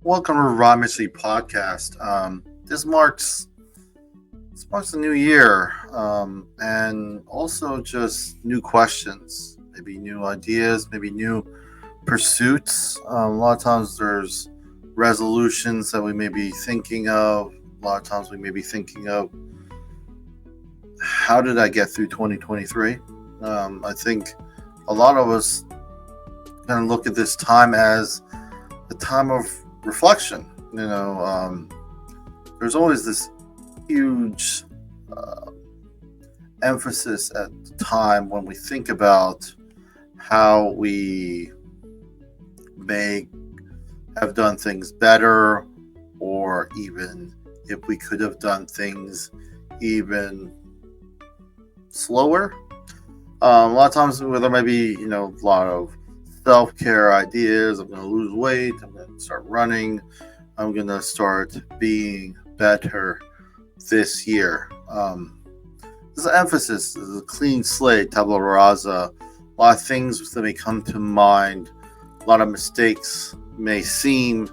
Welcome to Revive Ministries Podcast. This marks a new year, and also just new questions, maybe new ideas, maybe new pursuits. A lot of times there's resolutions that we may be thinking of. A lot of times we may be thinking of, how did I get through 2023? I think a lot of us kind of look at this time as a time of reflection. There's always this huge emphasis at the time when we think about how we may have done things better, or even if we could have done things even slower. A lot of times there might be, a lot of self-care ideas. I'm going to lose weight. I'm going to start running. I'm going to start being better this year. There's an emphasis. There's a clean slate, tabula rasa. A lot of things that may come to mind. A lot of mistakes may seem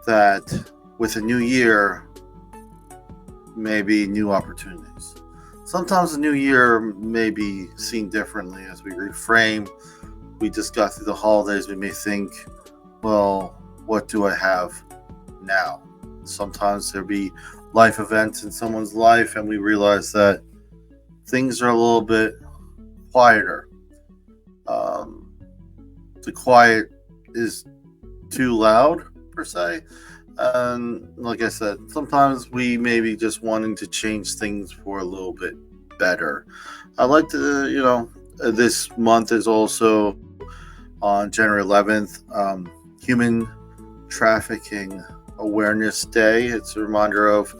that with a new year, maybe new opportunities. Sometimes the new year may be seen differently as we reframe. We just got through the holidays. We may think, well, what do I have now? Sometimes there'll be life events in someone's life, and we realize that things are a little bit quieter. The quiet is too loud, per se. And like I said, sometimes we may be just wanting to change things for a little bit better. I like to, this month is also on January 11th, Human Trafficking Awareness Day. It's a reminder of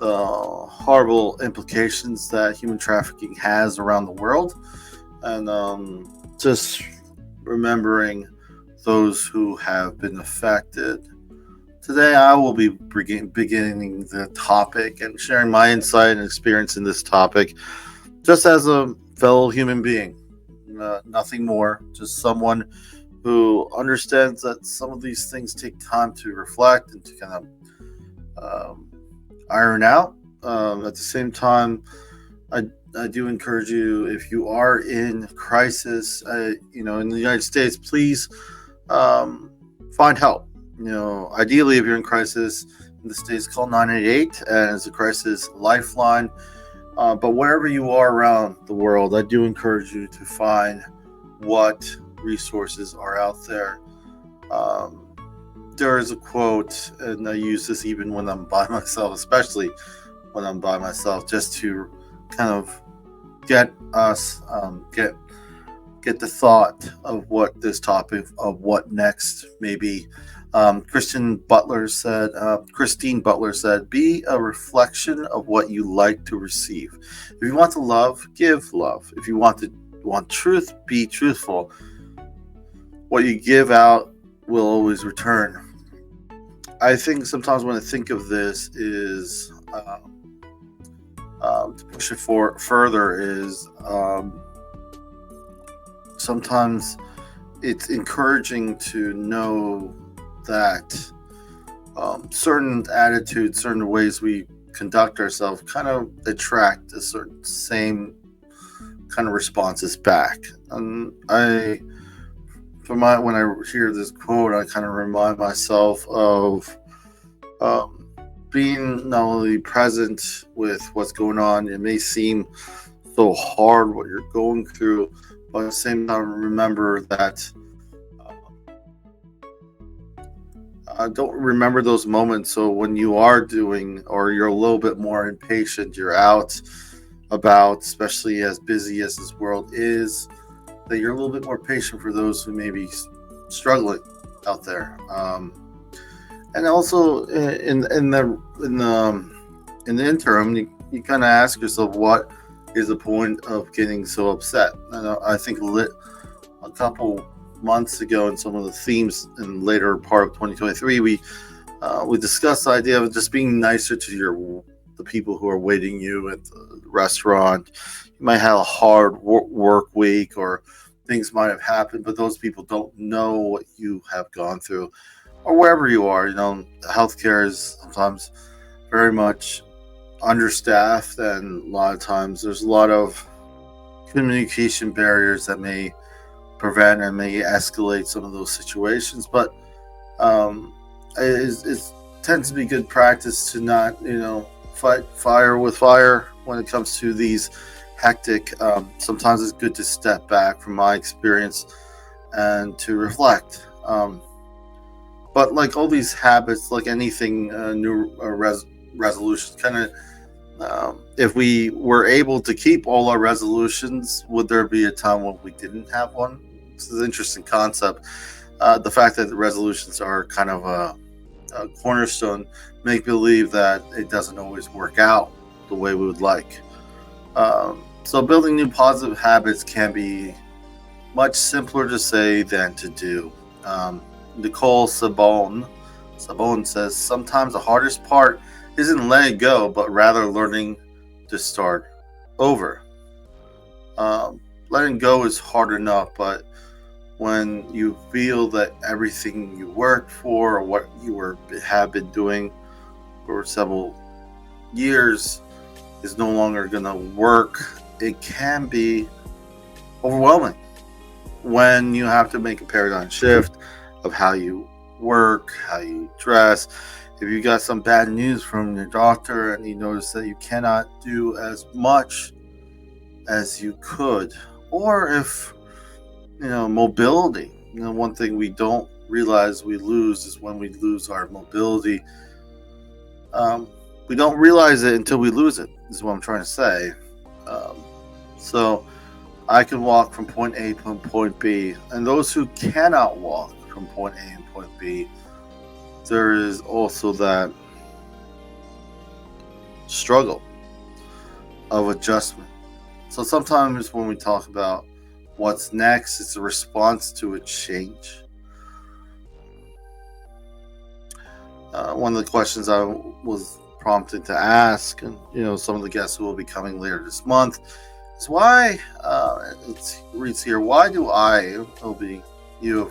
the horrible implications that human trafficking has around the world, and just remembering those who have been affected. Today I will be beginning the topic and sharing my insight and experience in this topic just as a fellow human being. Nothing more, just someone who understands that some of these things take time to reflect and to kind of iron out. At the same time, I do encourage you, if you are in crisis, in the United States, please find help. Ideally, if you're in crisis in the States, call 988, and it's a crisis lifeline. But wherever you are around the world, I do encourage you to find what resources are out there. There is a quote, and I use this even when I'm by myself, especially when I'm by myself, just to kind of get us, get the thought of what this topic of what next may be. Christine Butler said, be a reflection of what you like to receive. If you want to love, give love. If you want truth, be truthful. What you give out will always return. I think sometimes when I think of this is, to push it further is, sometimes it's encouraging to know that certain attitudes, certain ways we conduct ourselves kind of attract a certain same kind of responses back. And when I hear this quote, I kind of remind myself of being not only present with what's going on. It may seem so hard what you're going through, but at the same time, remember that don't remember those moments. So when you are doing, or you're a little bit more impatient, you're out about, especially as busy as this world is, that you're a little bit more patient for those who may be struggling out there. And also in the interim, you kind of ask yourself, what is the point of getting so upset? And I think a couple months ago, in some of the themes in the later part of 2023, we discussed the idea of just being nicer to the people who are waiting you at the restaurant. You might have a hard work week, or things might have happened, but those people don't know what you have gone through. or wherever you are. Healthcare is sometimes very much understaffed, and a lot of times there's a lot of communication barriers that may prevent and may escalate some of those situations. But um, it tends to be good practice to not, fight fire with fire when it comes to these hectic. Sometimes it's good to step back from my experience and to reflect. But like all these habits, like anything, new resolutions, kind of. If we were able to keep all our resolutions, would there be a time when we didn't have one? This is an interesting concept. The fact that the resolutions are kind of a cornerstone make believe that it doesn't always work out the way we would like. So building new positive habits can be much simpler to say than to do. Nicole Sabone says sometimes the hardest part isn't letting go, but rather learning to start over. Letting go is hard enough, but when you feel that everything you worked for or what you have been doing for several years is no longer going to work, it can be overwhelming when you have to make a paradigm shift of how you work, how you dress. If you got some bad news from your doctor and you notice that you cannot do as much as you could, or if mobility, one thing we don't realize we lose is when we lose our mobility. We don't realize it until we lose it, is what I'm trying to say. So I can walk from point A to point B, and those who cannot walk from point A and point B, there is also that struggle of adjustment. So sometimes when we talk about what's next, it's a response to a change. One of the questions I was prompted to ask, and some of the guests who will be coming later this month, is why, it reads here, why do I, it'll be you,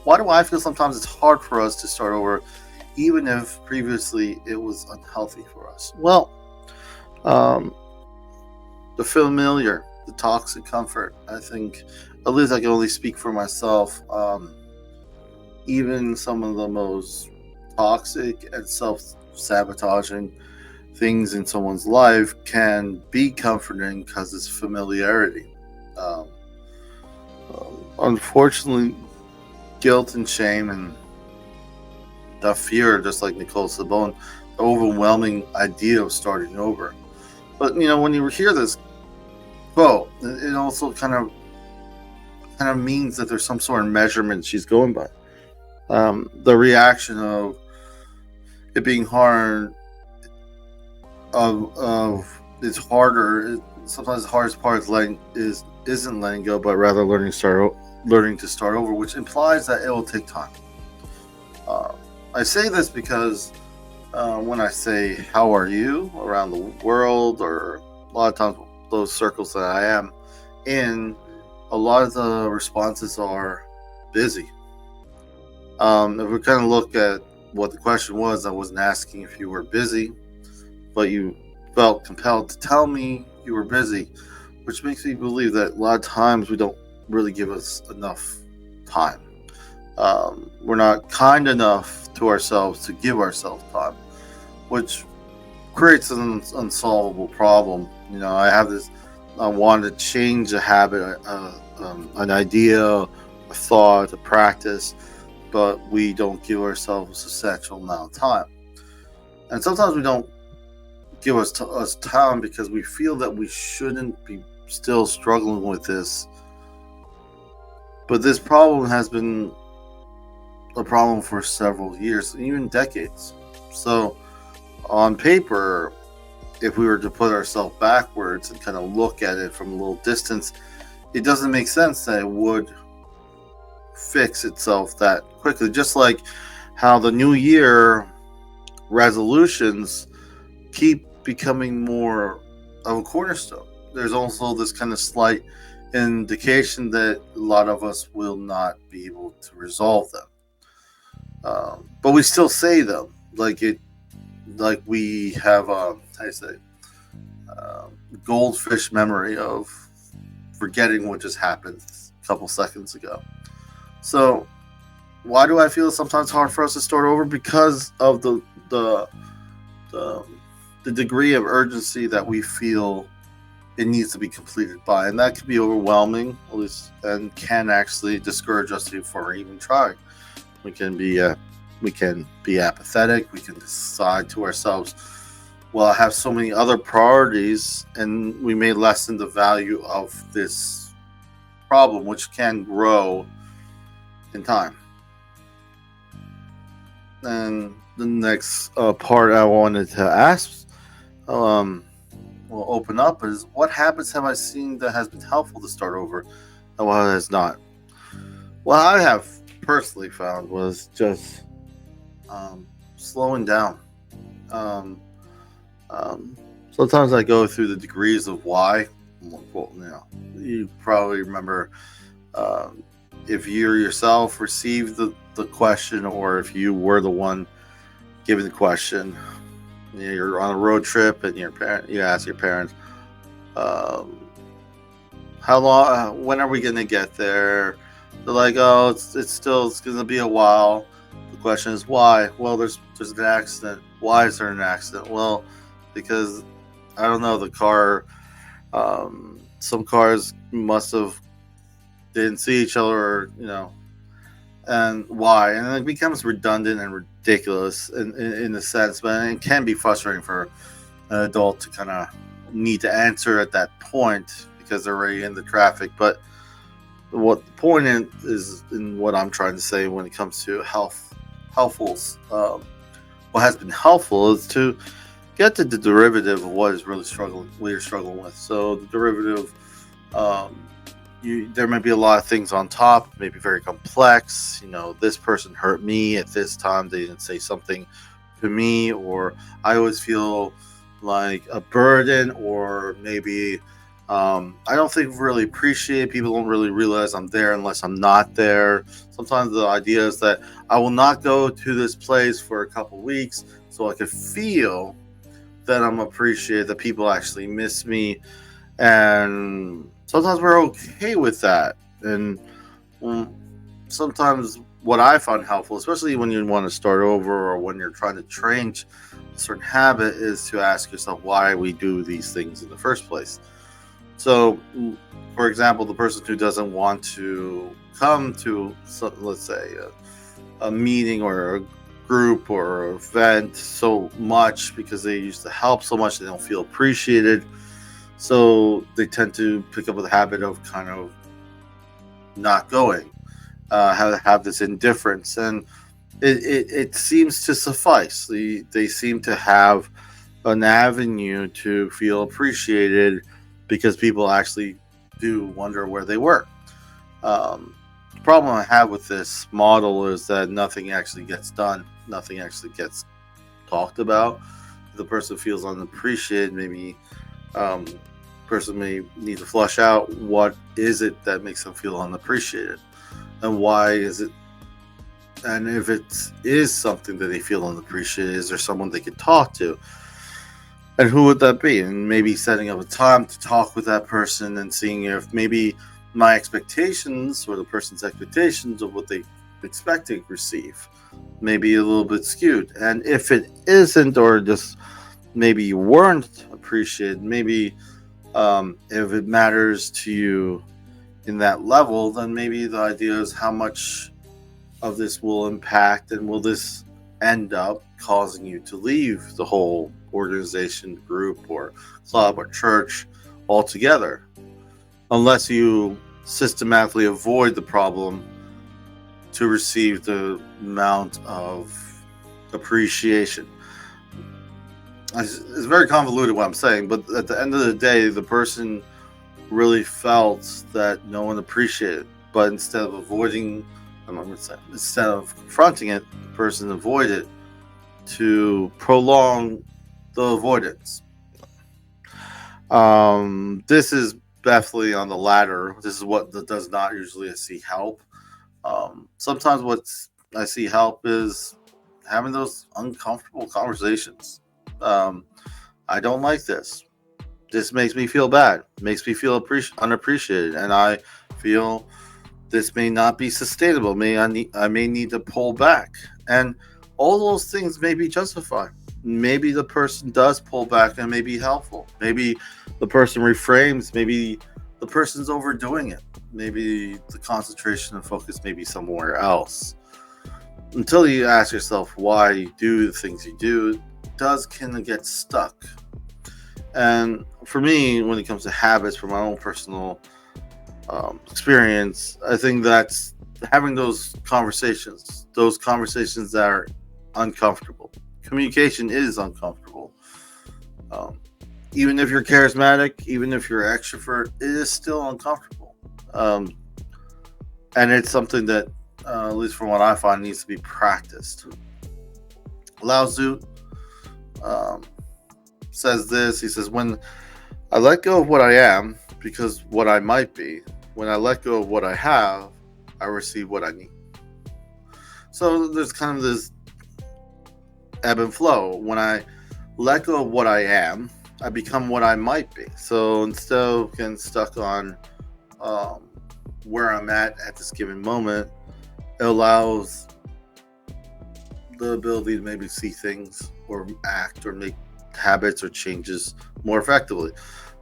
why do I feel sometimes it's hard for us to start over, even if previously it was unhealthy for us? Well, the familiar, the toxic comfort. I think, at least I can only speak for myself. Even some of the most toxic and self-sabotaging things in someone's life can be comforting because it's familiarity. Unfortunately, guilt and shame and the fear, just like Nicole Sabone, the overwhelming idea of starting over. But when you hear this quote, it also kind of means that there's some sort of measurement she's going by. The reaction of it being hard, of it's harder. Sometimes the hardest part isn't letting go, but rather learning to start over, which implies that it will take time. I say this because when I say "How are you?" around the world, or a lot of times those circles that I am in, a lot of the responses are busy. If we kind of look at what the question was, I wasn't asking if you were busy, but you felt compelled to tell me you were busy, which makes me believe that a lot of times we don't really give us enough time. We're not kind enough to ourselves to give ourselves time, which creates an unsolvable problem. I wanted to change a habit, an idea, a thought, a practice, but we don't give ourselves a essential amount of time. And sometimes we don't give us time because we feel that we shouldn't be still struggling with this. But this problem has been a problem for several years, even decades. So on paper, if we were to put ourselves backwards and kind of look at it from a little distance, it doesn't make sense that it would fix itself that quickly. Just like how the new year resolutions keep becoming more of a cornerstone. There's also this kind of slight indication that a lot of us will not be able to resolve them. But we still say them like we have how you say uh, goldfish memory of forgetting what just happened a couple seconds ago. So why do I feel it's sometimes hard for us to start over? Because of the the, the degree of urgency that we feel it needs to be completed by, and that can be overwhelming, at least, and can actually discourage us from even trying. We can be apathetic. We can decide to ourselves, well, I have so many other priorities, and we may lessen the value of this problem, which can grow in time. And the next part I wanted to ask, um, will open up is what habits have I seen that has been helpful to start over and what has not? What I have personally found was just slowing down. Um, Sometimes I go through the degrees of why. Well, you probably remember um, if you yourself received the question or if you were the one giving the question. You're on a road trip and you ask your parents, um, how long, when are we going to get there? They're like, oh, it's going to be a while. The question is why? Well, there's an accident. Why is there an accident? Well, because I don't know, the car, some cars must have didn't see each other, and why? And it becomes redundant and ridiculous in a sense, but it can be frustrating for an adult to kind of need to answer at that point because they're already in the traffic. But what the point is in what I'm trying to say when it comes to helpful, what has been helpful is to get to the derivative of what is really you're struggling with. So the derivative, um, there may be a lot of things on top, maybe very complex. This person hurt me at this time. They didn't say something to me, or I always feel like a burden, or maybe I don't think really appreciate. People don't really realize I'm there unless I'm not there. Sometimes the idea is that I will not go to this place for a couple weeks so I could feel that I'm appreciated, that people actually miss me, and sometimes we're okay with that. And sometimes what I find helpful, especially when you want to start over or when you're trying to change a certain habit, is to ask yourself why we do these things in the first place. So, for example, the person who doesn't want to come to, let's say, a meeting or a group or event so much because they used to help so much, they don't feel appreciated. So they tend to pick up with the habit of kind of not going, have this indifference, and it seems to suffice. They seem to have an avenue to feel appreciated because people actually do wonder where they were. The problem I have with this model is that nothing actually gets done. Nothing actually gets talked about. The person feels unappreciated. Maybe person may need to flush out what is it that makes them feel unappreciated, and why is it. And if it is something that they feel unappreciated, is there someone they could talk to? And who would that be? And maybe setting up a time to talk with that person and seeing if maybe my expectations or the person's expectations of what they expect to receive may be a little bit skewed. And if it isn't, or just maybe you weren't appreciated, maybe if it matters to you in that level, then maybe the idea is how much of this will impact, and will this end up causing you to leave the whole organization, group, or club, or church altogether, unless you systematically avoid the problem to receive the amount of appreciation. It's very convoluted what I'm saying, but at the end of the day, the person really felt that no one appreciated, but instead of confronting it, the person avoided to prolong the avoidance. This is definitely on the latter. This is what does not usually see help. Sometimes what I see help is having those uncomfortable conversations. Um, I don't like this. This makes me feel bad. Makes me feel unappreciated, and I feel this may not be sustainable. I may need to pull back, and all those things may be justified. Maybe the person does pull back and may be helpful. Maybe the person reframes. Maybe the person's overdoing it. Maybe the concentration and focus may be somewhere else. Until you ask yourself why you do the things you do, it does kind of get stuck. And for me, when it comes to habits, from my own personal experience, I think that's having those conversations that are uncomfortable. Communication is uncomfortable. Um, Even if you're charismatic, even if you're extrovert, it is still uncomfortable. Um, and it's something that, at least from what I find, needs to be practiced. Lao Tzu um, says this. He says, "When I let go of what I am, because what I might be, when I let go of what I have, I receive what I need." So there's kind of this ebb and flow. When I let go of what I am, I become what I might be. So instead of getting stuck on um, where I'm at this given moment, it allows the ability to maybe see things or act or make habits or changes more effectively.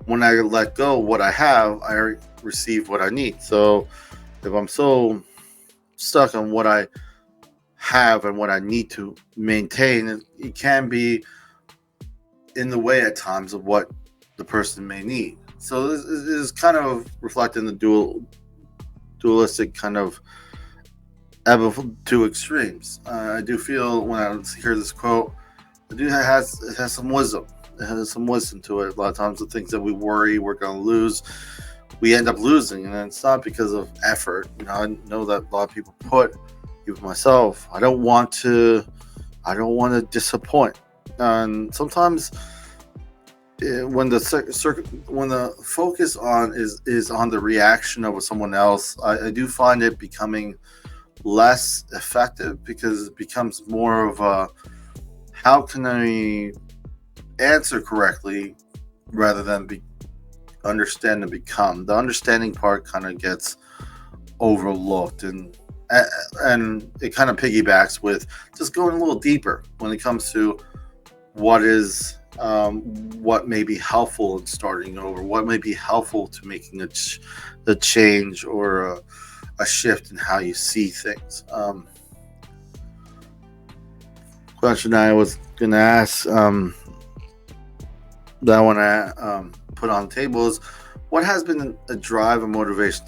When I let go of what I have, I receive what I need. So if I'm so stuck on what I have and what I need to maintain, it can be in the way at times of what the person may need. So this is kind of reflecting the dualistic kind of ebb of two extremes. I do feel when I hear this quote, it has some wisdom. It has some wisdom to it. A lot of times the things that we worry we're going to lose, we end up losing, and it's not because of effort. I know that a lot of people put, even myself, I don't want to disappoint. And sometimes when the focus is on the reaction of someone else, I do find it becoming less effective, because it becomes more of a, how can I answer correctly rather than understand and become. The understanding part kind of gets overlooked, and it kind of piggybacks with just going a little deeper when it comes to what may be helpful in starting over, what may be helpful to making a change or a shift in how you see things. Question I was going to ask, that I want to put on the table is, what has been a drive and motivation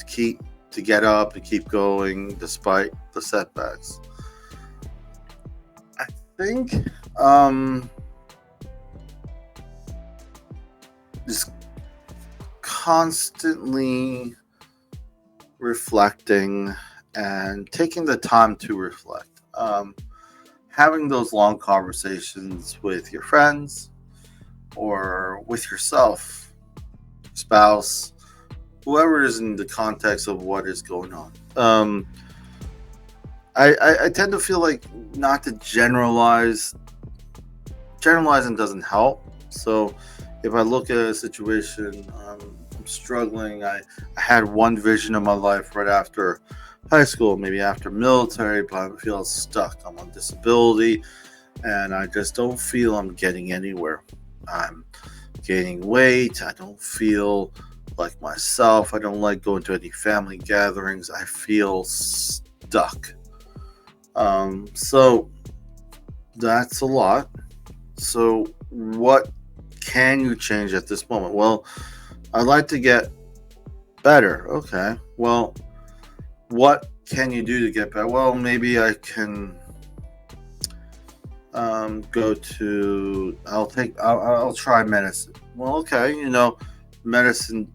to get up and keep going despite the setbacks? I think just constantly reflecting and taking the time to reflect. Having those long conversations with your friends or with yourself, spouse, whoever is in the context of what is going on. I tend to feel like not to generalize. Generalizing doesn't help. So if I look at a situation, I'm struggling. I had one vision of my life right after high school, maybe after military, but I feel stuck. I'm on disability, and I just don't feel I'm getting anywhere. I'm gaining weight. I don't feel like myself. I don't like going to any family gatherings. I feel stuck. So that's a lot. So what can you change at this moment? Well, I'd like to get better. Okay. Well, what can you do to get better? Well, maybe I can go to, I'll try medicine. Well, okay, medicine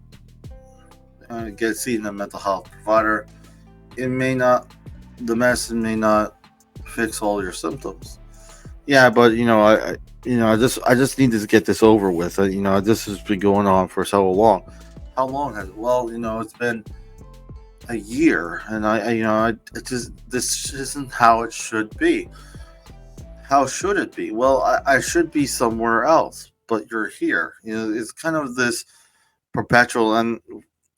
gets seen a mental health provider. The medicine may not fix all your symptoms. Yeah, but I just need to get this over with. This has been going on for so long. How long has it? Well, it's been a year, and I just this isn't how it should be. How should it be? Well, I should be somewhere else, but you're here. It's kind of this perpetual, and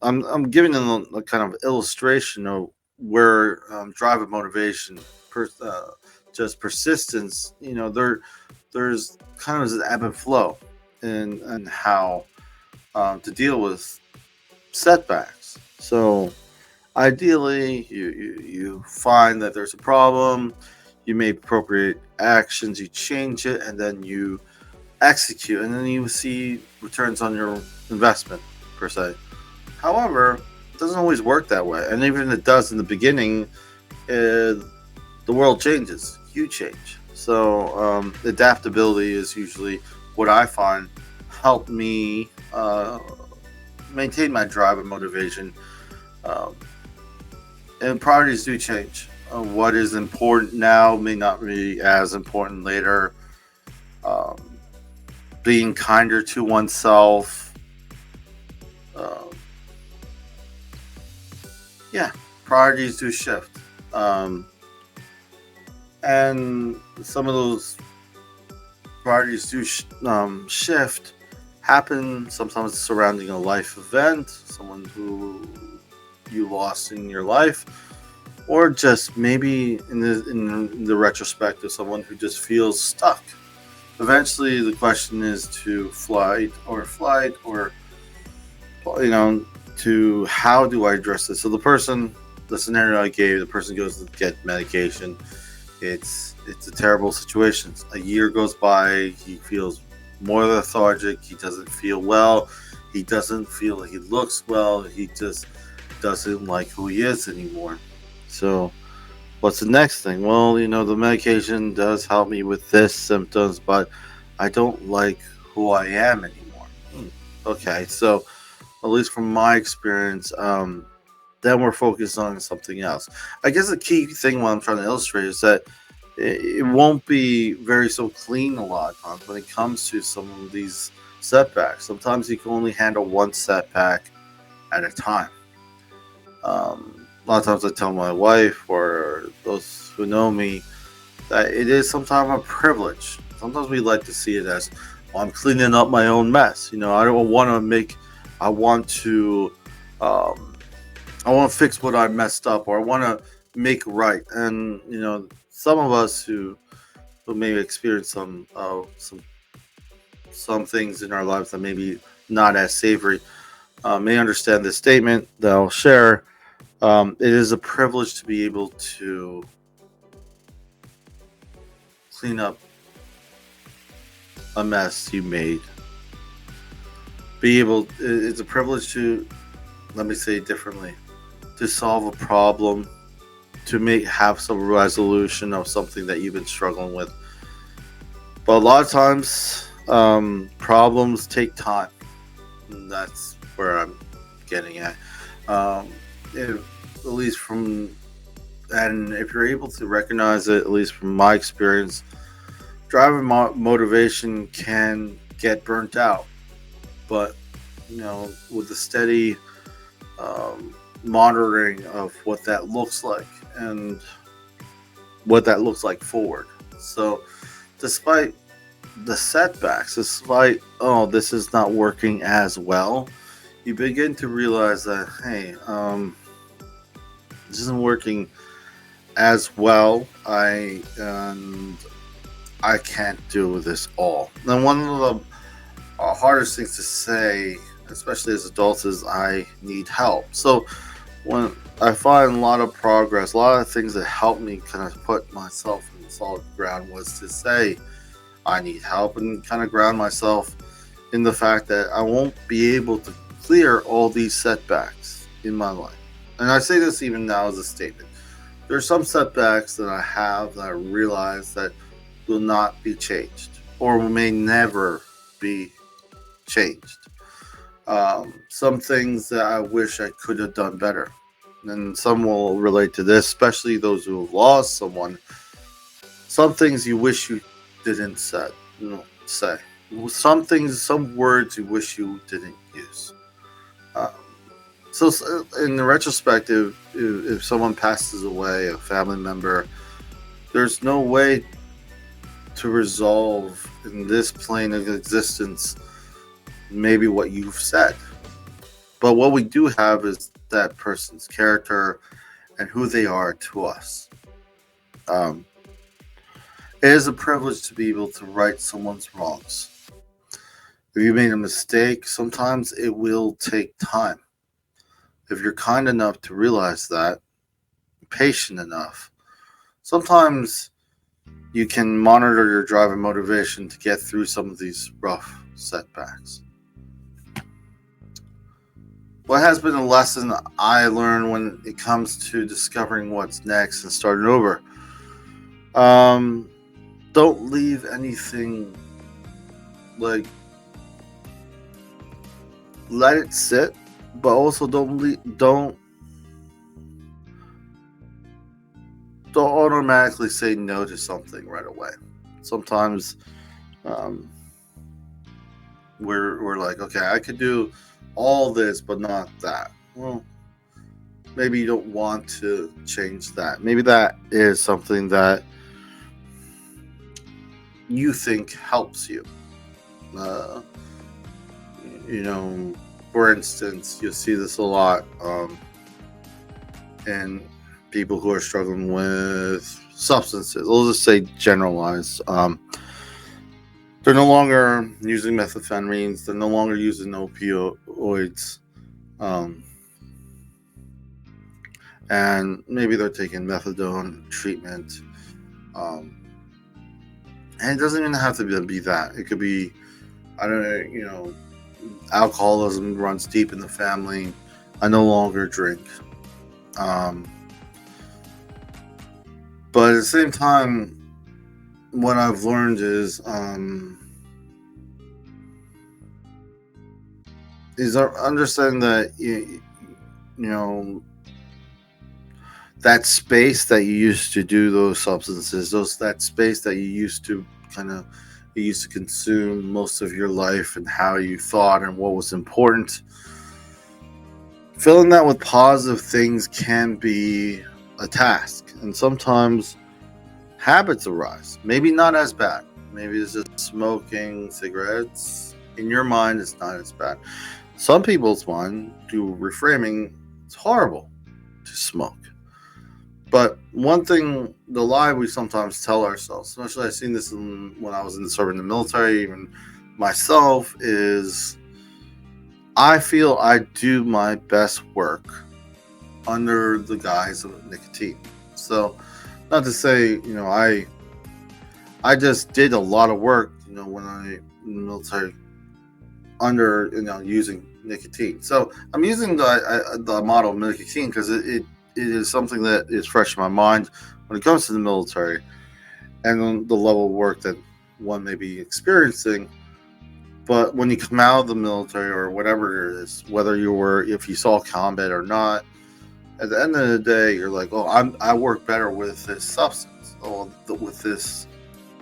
I'm giving them a kind of illustration of where drive and motivation, per, uh, just persistence. There's kind of this ebb and flow, and how to deal with setbacks. So ideally, you find that there's a problem, you make appropriate actions, you change it, and then you execute, and then you see returns on your investment, per se. However, it doesn't always work that way, and even if it does in the beginning, the world changes, you change. So adaptability is usually what I find help me maintain my drive and motivation. Um, and priorities do change. What is important now may not be as important later. Um, Being kinder to oneself. Um, yeah, priorities do shift. Um, and some of those priorities do shift, happen sometimes surrounding a life event, someone who you lost in your life, or just maybe in the retrospect of someone who just feels stuck. Eventually, the question is to flight, or you know, to how do I address this? So the scenario I gave, the person goes to get medication. It's a terrible situation. A year goes by. He feels more lethargic. He doesn't feel well. He doesn't feel like he looks well. He just doesn't like who he is anymore. So what's the next thing? Well, the medication does help me with this symptoms, but I don't like who I am anymore. Okay, so at least from my experience, then we're focused on something else. I guess the key thing what I'm trying to illustrate is that it won't be very so clean a lot of times when it comes to some of these setbacks. Sometimes you can only handle one setback at a time. A lot of times I tell my wife or those who know me that it is sometimes a privilege. Sometimes we like to see it as, well, I'm cleaning up my own mess. I don't want to I want to, um, I want to fix what I messed up, or I want to make right. And some of us who maybe experience some things in our lives that maybe not as savory may understand this statement that I'll share. It is a privilege to be able to clean up a mess you made. It's a privilege to, let me say it differently, to solve a problem, to have some resolution of something that you've been struggling with. But a lot of times, problems take time. And that's where I'm getting at. At least and if you're able to recognize it, at least from my experience, drive and motivation can get burnt out. But with the steady monitoring of what that looks like and what that looks like forward. So, despite the setbacks, despite this is not working as well, you begin to realize that, hey, this isn't working as well. I can't do this all. And one of the hardest things to say, especially as adults, is I need help. So when I find a lot of progress, a lot of things that help me kind of put myself in solid ground was to say I need help, and kind of ground myself in the fact that I won't be able to clear all these setbacks in my life. And I say this even now as a statement. There are some setbacks that I have that I realize that will not be changed, or may never be changed. Some things that I wish I could have done better. And some will relate to this, especially those who have lost someone. Some things you wish you didn't say. Some things, some words you wish you didn't use. Um, So, in the retrospective, if someone passes away, a family member, there's no way to resolve in this plane of existence maybe what you've said. But what we do have is that person's character and who they are to us. Um, it is a privilege to be able to right someone's wrongs. If you made a mistake, sometimes it will take time. If you're kind enough to realize that, patient enough, sometimes you can monitor your drive and motivation to get through some of these rough setbacks. What has been a lesson I learned when it comes to discovering what's next and starting over? Um, don't leave anything, like, let it sit, but also don't automatically say no to something right away. Sometimes um, we're like, okay, I could do all this, but not that. Well, maybe you don't want to change that. Maybe that is something that you think helps you. Uh, you know, for instance, you see this a lot in people who are struggling with substances. Let's just say generalized. They're no longer using methamphetamines. They're no longer using opioids. Um, and maybe they're taking methadone treatment. Um, and it doesn't even have to be that. It could be, I don't know, alcoholism runs deep in the family. I no longer drink. But at the same time, what I've learned is understanding that you know that space that you used to do those substances, that space that you used to consume most of your life and how you thought and what was important. Filling that with positive things can be a task, and sometimes habits arise. Maybe not as bad. Maybe it's just smoking cigarettes. In your mind, it's not as bad. Some people's mind, through reframing, it's horrible to smoke. But one thing, the lie we sometimes tell ourselves, especially I've seen this when I was serving the military, even myself, is I feel I do my best work under the guise of nicotine. So, not to say, I just did a lot of work, when I in the military under, using nicotine. So I'm using the model of nicotine because it is something that is fresh in my mind when it comes to the military and the level of work that one may be experiencing. But when you come out of the military or whatever it is, if you saw combat or not, at the end of the day, you're like, oh, I work better with this substance, or with this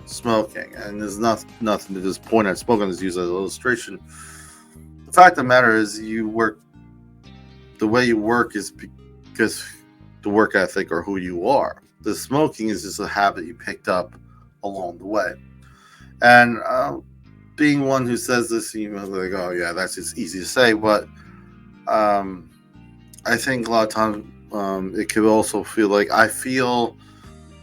smoking. And there's nothing to just point at smoking is used as an illustration. The fact of the matter is, the way you work is because the work ethic or who you are. The smoking is just a habit you picked up along the way. And being one who says this, like, oh yeah, that's just easy to say, but I think a lot of times it could also feel like I feel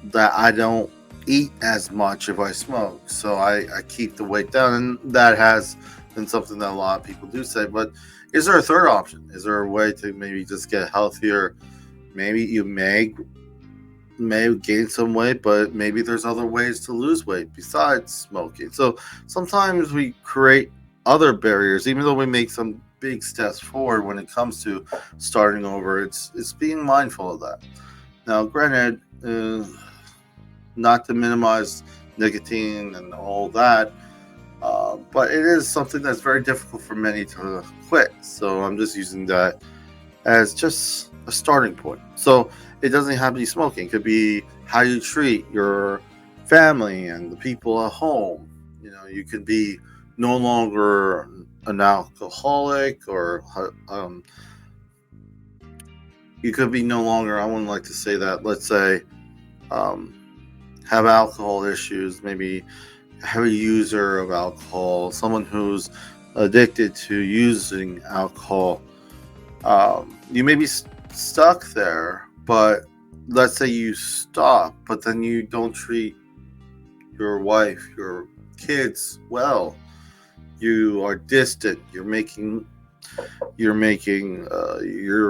that I don't eat as much if I smoke, so I keep the weight down, and that has been something that a lot of people do say. But is there a third option? Is there a way to maybe just get healthier? Maybe you may gain some weight, but maybe there's other ways to lose weight besides smoking. So sometimes we create other barriers, even though we make some big steps forward when it comes to starting over. It's being mindful of that. Now, granted, not to minimize nicotine and all that, but it is something that's very difficult for many to quit. So I'm just using that as just a starting point. So it doesn't have to be smoking. It could be how you treat your family and the people at home. You could be no longer an alcoholic or You could be no longer, I wouldn't like to say that, let's say, um, have alcohol issues, maybe a heavy user of alcohol, someone who's addicted to using alcohol. You may be stuck there, but let's say you stop, but then you don't treat your wife, your kids well. You are distant. You're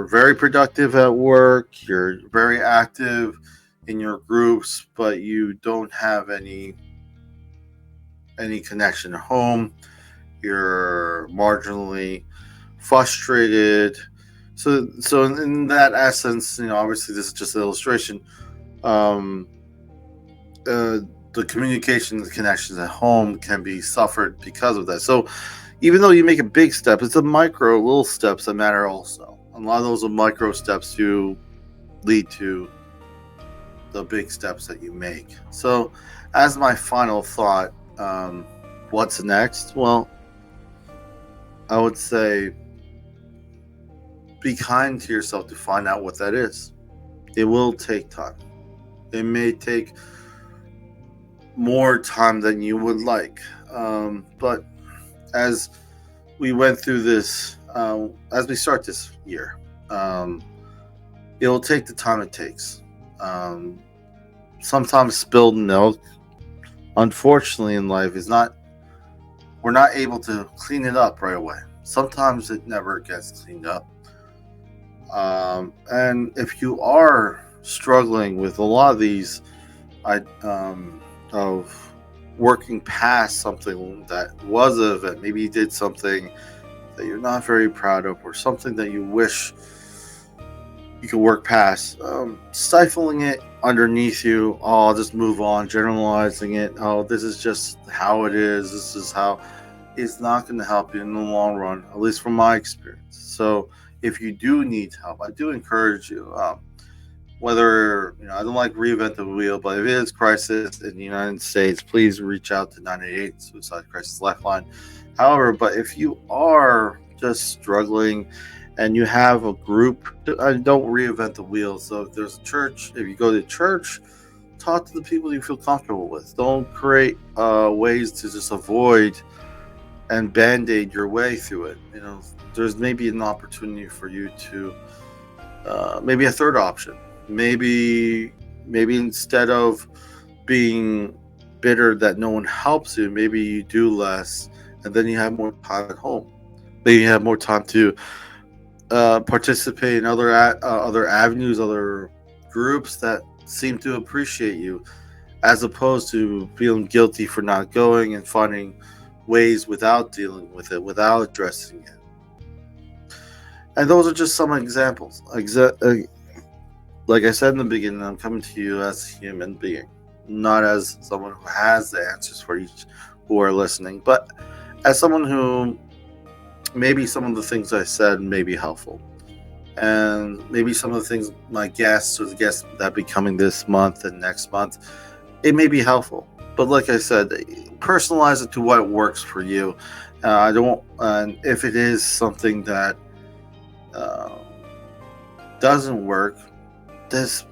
very productive at work. You're very active in your groups, but you don't have any connection at home. You're marginally frustrated. So in that essence, obviously this is just an illustration. Um, the communication, the connections at home can be suffered because of that. So even though you make a big step, it's a micro little steps that matter also. A lot of those are micro steps do lead to the big steps that you make. So as my final thought, what's next? Well, I would say be kind to yourself to find out what that is. It will take time. It may take more time than you would like. But as we went through this, as we start this year, it will take the time it takes. Sometimes spilled milk, unfortunately, in life we're not able to clean it up right away. Sometimes it never gets cleaned up. And if you are struggling with a lot of these, of working past something that was an event, maybe you did something that you're not very proud of, or something that you wish you could work past, stifling it underneath you, oh, I'll just move on, generalizing it, oh, this is just how it is, this is how, it's not going to help you in the long run, at least from my experience. So if you do need help, I do encourage you, whether, I don't like reinvent the wheel, but if it is crisis in the United States, please reach out to 988 Suicide Crisis Lifeline. However, but if you are just struggling and you have a group, don't reinvent the wheel. So if there's a church, if you go to church, talk to the people you feel comfortable with. Don't create ways to just avoid and band-aid your way through it. There's maybe an opportunity for you to, maybe a third option. Maybe instead of being bitter that no one helps you, maybe you do less, and then you have more time at home. Maybe you have more time to participate in other avenues, other groups that seem to appreciate you, as opposed to feeling guilty for not going and finding ways without dealing with it, without addressing it. And those are just some examples. Like I said in the beginning, I'm coming to you as a human being, not as someone who has the answers for each who are listening, but as someone who maybe some of the things I said may be helpful. And maybe some of the things my guests or the guests that be coming this month and next month, it may be helpful. But like I said, personalize it to what works for you. And if it is something that doesn't work, just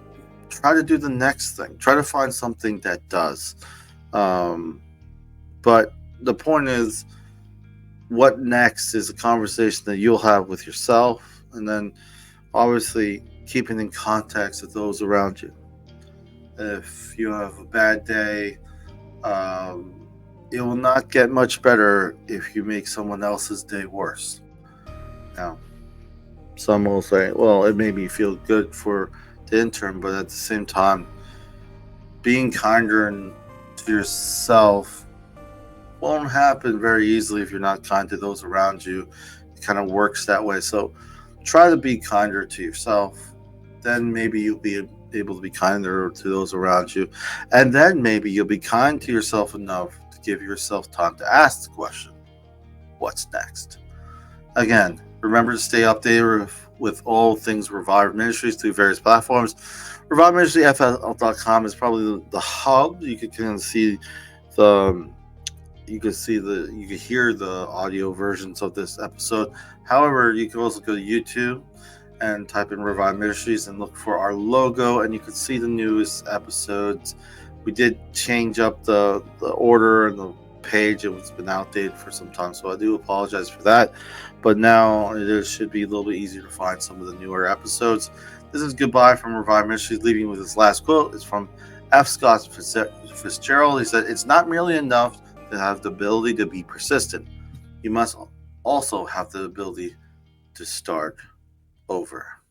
try to do the next thing. Try to find something that does. But the point is, what next is a conversation that you'll have with yourself, and then obviously keeping in context with those around you. If you have a bad day, it will not get much better if you make someone else's day worse. Now, some will say, well, it made me feel good for the intern, but at the same time, being kinder to yourself won't happen very easily if you're not kind to those around you. It kind of works that way. So try to be kinder to yourself. Then maybe you'll be able to be kinder to those around you. And then maybe you'll be kind to yourself enough to give yourself time to ask the question, what's next? Again, remember to stay updated with all things Revive Ministries through various platforms. Revive Ministries FL.com is probably the hub. You can kind of see you can hear the audio versions of this episode. However, you can also go to YouTube and type in Revive Ministries and look for our logo, and you can see the newest episodes. We did change up the order and the page. It's been outdated for some time, so I do apologize for that. But now it should be a little bit easier to find some of the newer episodes. This is goodbye from Revive Ministries, leaving with this last quote. It's from F. Scott Fitzgerald. He said, "It's not merely enough to have the ability to be persistent. You must also have the ability to start over."